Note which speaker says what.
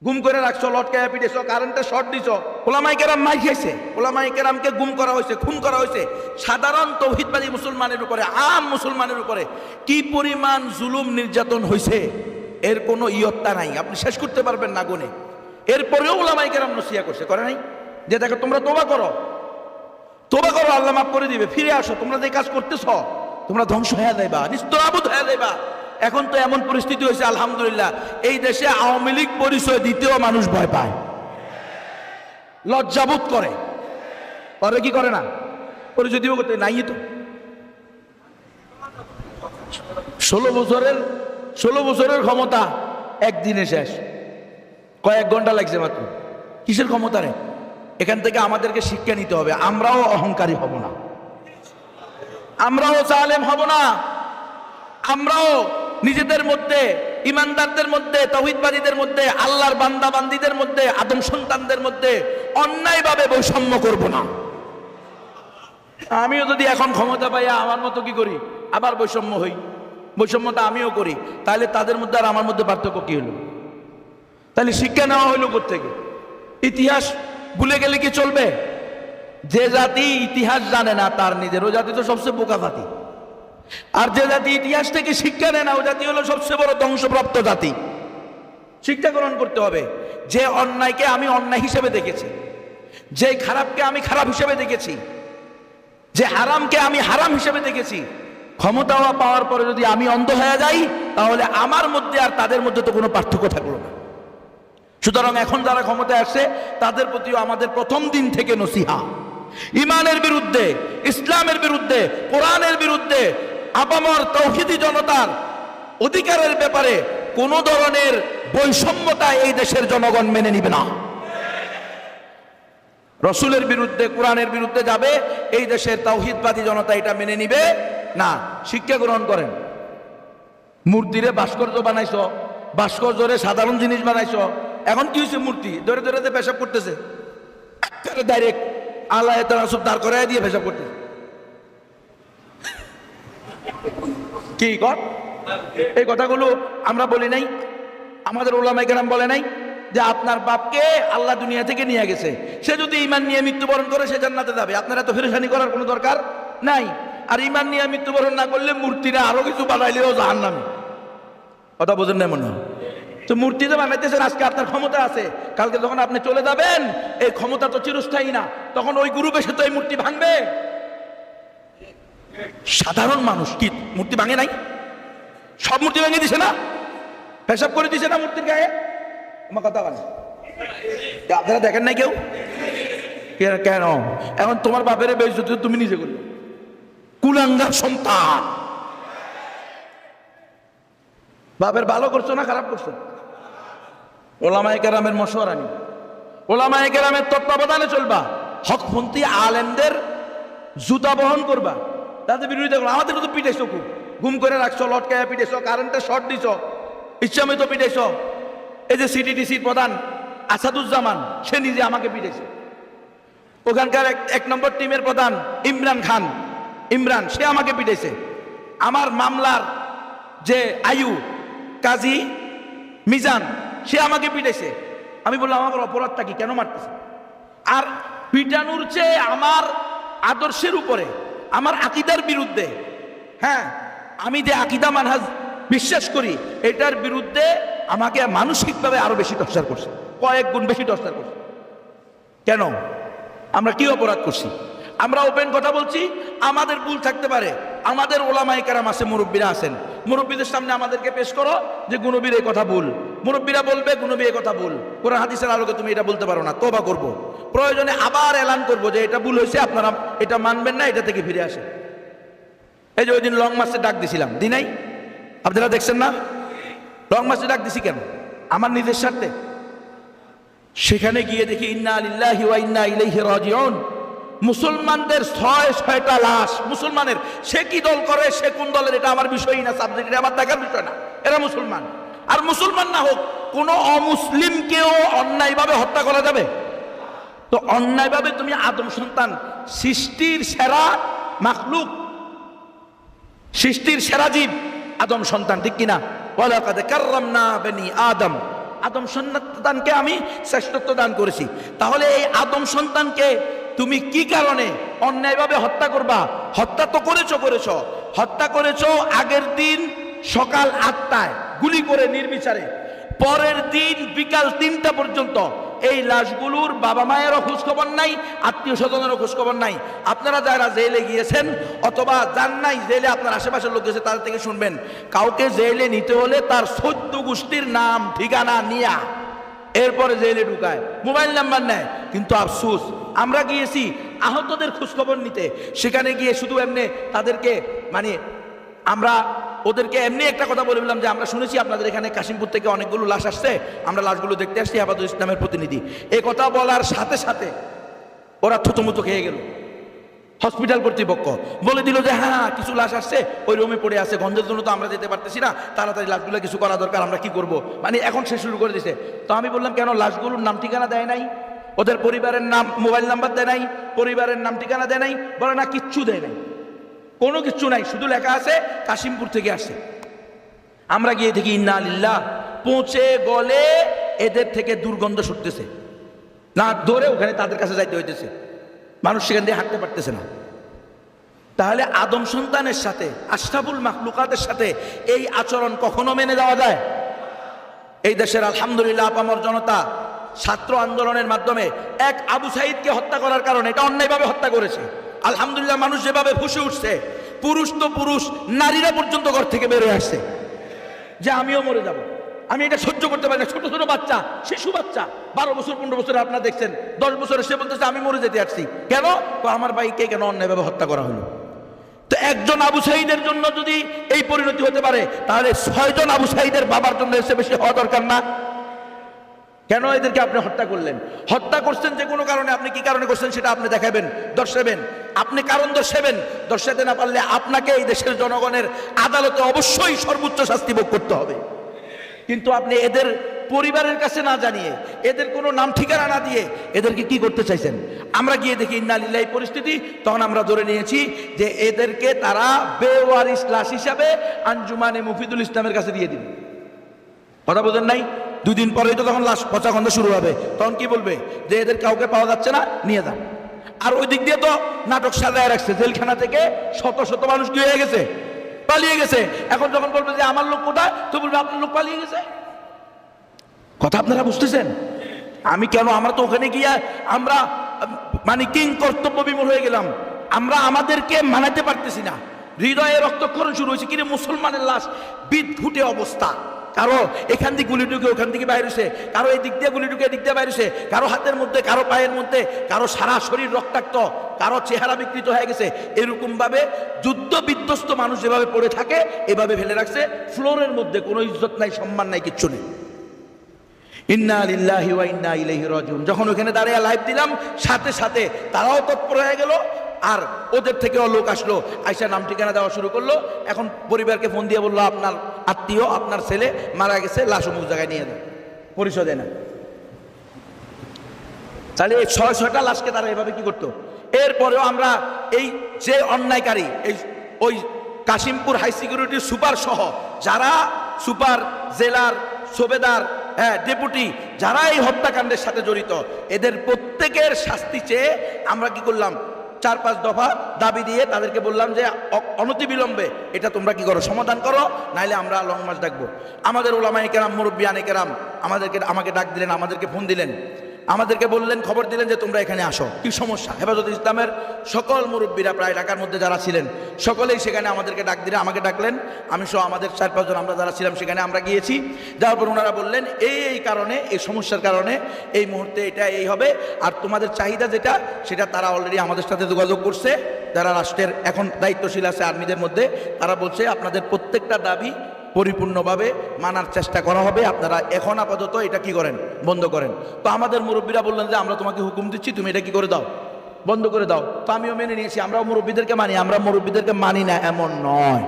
Speaker 1: গুম করে রাখছো, লটকায়া পিটেছো, কারেন্টে শর্ট দিছো, ওলামায়ে কেরাম মাই খাইছে, ওলামায়ে কেরামকে গুম করা হয়েছে, খুন করা হয়েছে। সাধারণ তৌহিদবাদী মুসলমানের উপরে, আম মুসলমানের উপরে কি পরিমাণ জুলুম নির্যাতন হয়েছে এর কোনো ইয়ত্তা নাই, আপনি শেষ করতে পারবেন না গুনে। এরপরেও ওলামায়ে কেরাম নসিহত করছে, করে নাই? যে দেখো তোমরা তোবা করো, তোবা করো, আল্লাহ মাফ করে দিবে, ফিরে আসো, তোমরা যে কাজ করতেছ তোমরা ধ্বংস হয়ে যাইবা, নিস্তরাবুদ হয়ে যাইবা। এখন তো এমন পরিস্থিতি হয়েছে আলহামদুলিল্লাহ, এই দেশে আওয়ামী লীগ পরিচয় দিতেও মানুষ ভয় পায়, লজ্জাবোধ করে। পরে কি করে না, পরিচয় দিব করতে নাই তো। 16 বছরের ক্ষমতা একদিনে শেষ, কয়েক ঘন্টা লাগছে মাত্র। কিসের ক্ষমতা রে? এখান থেকে আমাদেরকে শিক্ষা নিতে হবে, আমরাও অহংকারী হব না, আমরাও জালেম হব না, আমরাও নিজেদের মধ্যে, ইমানদারদের মধ্যে, তাওহীদবাদীদের মধ্যে, আল্লাহর বান্দা বান্দীদের মধ্যে, আদম সন্তানদের মধ্যে অন্যায়ভাবে বৈষম্য করব না। আমিও যদি এখন ক্ষমতা পাইয়া আমার মতো কি করি, আবার বৈষম্য হই, বৈষম্যটা আমিও করি, তাহলে তাদের মধ্যে আর আমার মধ্যে পার্থক্য কি হলো? তাহলে শিক্ষা নেওয়া হইলো কোত্থেকে? ইতিহাস ভুলে গেলে কি চলবে? যে জাতি ইতিহাস জানে না তার নিজের, ও জাতি তো সবচেয়ে বোকা জাতি। আর যে জাতি ইতিহাস থেকে শিক্ষা নেয় না ও জাতি হলো সবচেয়ে বড় ধ্বংসপ্রাপ্ত জাতি। শিক্ষা গ্রহণ করতে হবে। যে অন্যায়কে আমি অন্যায় হিসেবে দেখেছি, যে খারাপকে আমি খারাপ হিসেবে দেখেছি, যে হারামকে আমি হারাম হিসেবে দেখেছি, ক্ষমতা পাওয়ার পরে যদি আমি অন্ধ হয়ে যাই তাহলে আমার মধ্যে আর তাদের মধ্যে তো কোনো পার্থক্য থাকলো না। সুতরাং এখন যারা ক্ষমতায় আসছে তাদের প্রতিও আমাদের প্রথম দিন থেকে নসিহা, ইমানের বিরুদ্ধে, ইসলামের বিরুদ্ধে, কোরআনের বিরুদ্ধে, আপামর তাওহীদি জনতার অধিকারের ব্যাপারে কোন ধরনের বৈষম্যতা এই দেশের জনগণ মেনে নিবে না। রসুলের বিরুদ্ধে, কোরআনের বিরুদ্ধে যাবে এই দেশের তাওহীদবাদী জনতা এটা মেনে নিবে না। শিক্ষা গ্রহণ করেন। মূর্তিরে ভাস্কর্য বানাইছো, ভাস্কর্যরে সাধারণ জিনিস বানাইছো, এখন কি হয়েছে? মূর্তি ধরে ধরে পেশাব করতেছে, ডাইরেক্ট আল্লাহ রাসূল দাঁড় করায় দিয়ে পেশাব করতেছে। কি কর? এই কথাগুলো আমরা বলি নাই? আমাদের উলামায়ে কেরাম বলে নাই যে আপনার বাপকে আল্লাহ দুনিয়া থেকে নিয়ে গেছে, সে যদি ঈমান নিয়ে মৃত্যুবরণ করে সে জান্নাতে যাবে, আপনারা তো ফেরেশানি করার কোনো দরকার নাই। আর ঈমান নিয়ে মৃত্যুবরণ না করলে মূর্তিরা আরো কিছু বানাইলেও জাহান্নামে। কথা বোঝেন না মনে হয়? তো মূর্তি যে বানাইতেছেন, আজকে আপনার ক্ষমতা আছে, কালকে যখন আপনি চলে যাবেন এই ক্ষমতা তো চিরস্থায়ী না, তখন ওই গ্রুপ এসে তো এই মূর্তি ভাঙবে। সাধারণ মানুষ কি মূর্তি ভাঙে নাই? সব মূর্তি ভেঙে দিছে না, পেশাব করে দিছে না মূর্তির গায়ে? আমার কথা বলে আপনারা দেখেন নাই কেউ? কেন? এখন তোমার বাপের বেইজ্জতি তুমি নিজে করলে, কুলাঙ্গার সন্তান। বাপের ভালো করছো না খারাপ করছো? ওলামায়ে কেরামের মশওয়ারা নিয়ে, ওলামায়ে কেরামের তত্ত্বাবধানে চলবা, হকপন্থী আলেমদের জুতা বহন করবা, তাদের বিরোধিতা করো। আমাদের তো পিটাইছো, খুব গুম করে রাখছো, লটকায়া পিটাইছো, কারেন্টে শর্ট দিছো, ইচ্ছামতো পিটাইছো। এই যে সিটিডিসির প্রধান আসাদুজ্জামান, সে নিজে আমাকে পিটাইছে। ওখানকার এক নম্বর টিমের প্রধান ইমরান, সে আমাকে পিটাইছে। আমার মামলার যে আয়ু কাজী মিজান, সে আমাকে পিটাইছে। আমি বললাম আমার অপরাধটা কি, কেন মারতেছে? আর পিটানুর চেয়ে আমার আদর্শের উপরে, আমার আকীদার বিরুদ্ধে, হ্যাঁ আমি যে আকীদা মানহাজ বিশ্বাস করি এটার বিরুদ্ধে আমাকে মানসিকভাবে আরো বেশি টর্চার করছে, কয়েক গুণ বেশি টর্চার করছে। কেন? আমরা কি অপরাধ করছি? আমরা ওপেন কথা বলছি, আমাদের ভুল থাকতে পারে, আমাদের ওলামায়ে কেরাম আছে, মুরব্বীরা আছেন, মুরব্বীদের সামনে আমাদেরকে পেশ করো যে গুনবীর এই কথা ভুল, মুরব্বীরা বলবে গুনবী এই কথা ভুল, কোরআন হাদিসের আলোকে তুমি এটা বলতে পারো না, তওবা করব, প্রয়োজনে আবার এলান করব যে এটা ভুল হয়েছে, আপনারা এটা মানবেন না, এটা থেকে ফিরে আসে। এই যে ওই দিন লং মার্চে ডাক দিছিলাম, দি নাই? আপনারা দেখছেন না? লং মার্চে ডাক দিছি কেন? আমার নিজের স্বার্থে। সেখানে গিয়ে দেখি ইন্না লিল্লাহি ওয়া ইন্না ইলাইহি রাজিউন, মুসলমানদের 6টা লাশ। মুসলমানের, সে কি দল করে, সে কোন দলের, এটা আমার বিষয়ই না, সাবজেক্ট, এটা আমার দেখার বিষয় না। এরা মুসলমান, আর মুসলমান না হোক কোন অমুসলিমকেও অন্যায়ভাবে হত্যা করা যাবে? তো অন্যায়ভাবে তুমি আদম সন্তান, সৃষ্টির সেরা মাখলুক, সৃষ্টির সেরা জীব আদম সন্তান, ঠিক কিনা? ওয়ালাকাদ কাররামনা বনি আদম, আদম সন্তানকে আমি শ্রেষ্ঠত্ব দান করেছি। তাহলে এই আদম সন্তানকে তুমি কি কারণে অন্যায়ভাবে হত্যা করবা? হত্যা তো করেছো। হত্যা করেছো আগের দিন সকাল 8টায় গুলি করে নির্বিচারে, পরের দিন বিকাল 3টা পর্যন্ত এই লাশগুলোর বাবা মায়েরও খোঁজখবর নাই, আত্মীয় স্বজনেরও খোঁজখবর নাই। আপনারা যারা জেলে গিয়েছেন অথবা যান নাই জেলে, আপনার আশেপাশের লোক গেছে, তাদের থেকে শুনবেন, কাউকে জেলে নিতে হলে তার 14 গোষ্ঠীর নাম ঠিকানা নিয়া এরপরে জেলে ঢুকায়, মোবাইল নাম্বার নেয়। কিন্তু আফসোস, আমরা গিয়েছি আহতদের খোঁজখবর নিতে, সেখানে গিয়ে শুধু এমনি তাদেরকে আমরা ওদেরকে এমনি একটা কথা বলে দিলাম যে আমরা শুনেছি আপনাদের এখানে কাশিমপুর থেকে অনেকগুলো লাশ আসছে, আমরা লাশগুলো দেখতে আসছি, হেফাজত ইসলামের প্রতিনিধি। এই কথা বলার সাথে সাথে ওরা থুতুমুতু খেয়ে গেল। হসপিটাল কর্তৃপক্ষ বলে দিল যে হ্যাঁ কিছু লাশ আসছে, ওই রুমে পড়ে আছে, গন্ধের জন্য তো আমরা যেতে পারতেছি না, তাড়াতাড়ি লাশগুলো কিছু করা দরকার, আমরা কি করব, এখন সে শুরু করে দিছে। তো আমি বললাম কেন লাশগুলোর নাম ঠিকানা দেয় নাই, ওদের পরিবারের নাম মোবাইল নাম্বার দেয় নাই, পরিবারের নাম ঠিকানা দেয় নাই? বলে না কিচ্ছু দেয় নাই, কোনো কিচ্ছু নাই, শুধু লেখা আছে কাশিমপুর থেকে আসছে। আমরা গিয়ে দেখি ইন্না লিল্লাহ, পৌঁছে গলে এদের থেকে দুর্গন্ধ ছুটতেছে, না ধরে ওখানে তাদের কাছে যাইতে হইতেছে, মানুষ সেখান দিয়ে হাঁটতে পারতেছে না। তাহলে আদম সন্তানের সাথে, আশরাফুল মাখলুকাতের সাথে এই আচরণ কখনো মেনে যাওয়া যায়? এই দেশের আলহামদুলিল্লাহ আপামর জনতা ছাত্র আন্দোলনের মাধ্যমে এক আবু সাইদকে হত্যা করার কারণে, এটা অন্যায়ভাবে হত্যা করেছে, আলহামদুলিল্লাহ মানুষ যেভাবে ফুঁসে উঠছে, পুরুষ তো পুরুষ, নারীরা পর্যন্ত ঘর থেকে বেরোয় আসছে যে আমিও মরে যাব, আমি এটা সহ্য করতে পারি না। ছোট ছোট বাচ্চা, শিশু বাচ্চা, 12 বছর 15 বছর, আপনারা দেখছেন 10 বছরে, সে বলতেছে আমি মরে যেতে আসছি। কেন? তো আমার ভাইকে কেন অন্যায়ভাবে হত্যা করা হলো? তো একজন আবু সাইদের জন্য যদি এই পরিণতি হতে পারে, তাহলে 6 জন আবু সাইদের বাবার জন্য এসে বেশি হওয়া দরকার না? কেন এদেরকে আপনি হত্যা করলেন? হত্যা করছেন যে কোনো কারণে, আপনি কি কারণে করছেন সেটা আপনি দেখাবেন, দর্শাবেন। আপনি কারণ দর্শাতে না পারলে আপনাকে এই দেশের জনগণের আদালতে অবশ্যই সর্বোচ্চ শাস্তি ভোগ করতে হবে। কিন্তু আপনি এদের পরিবারের কাছে না জানিয়ে, এদের কোনো নাম ঠিকানা না দিয়ে এদেরকে কি করতে চাইছেন? আমরা গিয়ে দেখি ইন্না লিল্লাহি পরিস্থিতি, তখন আমরা ধরে নিয়েছি যে এদেরকে তারা বেওয়ারিশ লাশ হিসাবে আঞ্জুমানে মুফিদুল ইসলামের কাছে দিয়ে দিবে। কথা বোঝেন নাই? 2 দিন পরেই তো তখন লাশ পচা গন্ধ শুরু হবে, তখন কি বলবে? যে এদের কাউকে পাওয়া যাচ্ছে না, নিয়ে যান। আর ওই দিক দিয়ে তো নাটক সাজায় রাখছে, জেলখানা থেকে শত শত মানুষ কি হয়ে গেছে, পালিয়ে গেছে। এখন যখন বলবে যে আমার লোক কোথায়, তো বলবে আপনার লোক পালিয়ে গেছে। কথা আপনারা বুঝতেছেন? আমি কেন, আমরা তো ওখানে গিয়ে আমরা কিং কর্তব্য বিমূঢ় হয়ে গেলাম, আমরা আমাদেরকে মানাতে পারতেছি না। হৃদয়ে রক্তক্ষরণ শুরু হয়েছে, কিরে মুসলমানের লাশ, বিদঘুটে অবস্থা, কারো এখান থেকে গুলি ঢুকে ওখান থেকে বাইরে হয়েছে, কারো এই দিক দিয়ে গুলি ঢুকে এদিক দিয়ে বাইরে হয়েছে, কারো হাতের মধ্যে, কারো পায়ের মধ্যে, কারো সারা শরীর রক্তাক্ত, কারো চেহারা বিকৃত হয়ে গেছে। এরকম ভাবে যুদ্ধ বিধ্বস্ত মানুষ যেভাবে পড়ে থাকে এভাবে ফেলে রাখছে ফ্লোরের মধ্যে, কোনো ইজ্জত নাই, সম্মান নাই, কিচ্ছু নেই। ইন্না লিল্লাহি ওয়া ইন্না ইলাইহি রাজিউন। যখন ওখানে দাঁড়িয়ে লাইভ দিলাম, সাথে সাথে তারাও তৎপর হয়ে গেল, আর ওদের থেকেও লোক আসলো, আইসা নাম ঠিকানা দেওয়া শুরু করলো। এখন পরিবারকে ফোন দিয়ে বললো আপনার আত্মীয়, আপনার ছেলে মারা গেছে, লাশ অমুক জায়গায় নিয়ে যান, পরিচয় দেয় না। তাহলে এই 6-6টা লাশকে তারা এভাবে কি করতো? এরপরেও আমরা এই যে অন্যায়কারী, এই ওই কাশিমপুর হাই সিকিউরিটির সুপার সহ যারা সুপার, জেলার সুবেদার, ডেপুটি, যারা এই হত্যাকাণ্ডের সাথে জড়িত, এদের প্রত্যেকের শাস্তি চেয়ে আমরা কি করলাম, 4-5 দফা দাবি দিয়ে তাদেরকে বললাম যে অনতিবিলম্বে এটা তোমরা কি করো, সমাধান করো, নাইলে আমরা লং মার্চ ডাকবো। আমাদের ওলামায়ে কেরাম, মুরব্বিয়ানে কেরাম আমাকে ডাক দিলেন, আমাদেরকে ফোন দিলেন, আমাদেরকে বললেন, খবর দিলেন যে তোমরা এখানে আসো, কি সমস্যা। হেফাজত ইসলামের সকল মুরব্বীরা প্রায় ঢাকার মধ্যে যারা ছিলেন সকলেই সেখানে আমাদেরকে ডাক দিলেন, আমাকে ডাকলেন, আমি সহ আমাদের 4-5 জন আমরা যারা ছিলাম সেখানে আমরা গিয়েছি। যাওয়ার পর ওনারা বললেন এই কারণে, এই সমস্যার কারণে এই মুহূর্তে এটা এই হবে, আর তোমাদের চাহিদা যেটা সেটা তারা অলরেডি আমাদের সাথে যোগাযোগ করছে, যারা রাষ্ট্রের এখন দায়িত্বশীল আছে আর্মিদের মধ্যে, তারা বলছে আপনাদের প্রত্যেকটা দাবি পরিপূর্ণভাবে মানার চেষ্টা করা হবে, আপনারা এখন আপাতত এটা কি করেন, বন্ধ করেন। তো আমাদের মুরব্বীরা বললেন যে আমরা তোমাকে হুকুম দিচ্ছি, তুমি এটা কি করে দাও, বন্ধ করে দাও। তো আমিও মেনে নিয়েছি, আমরাও মুরব্বীদেরকে মানি, আমরা মুরব্বীদেরকে মানি না এমন নয়।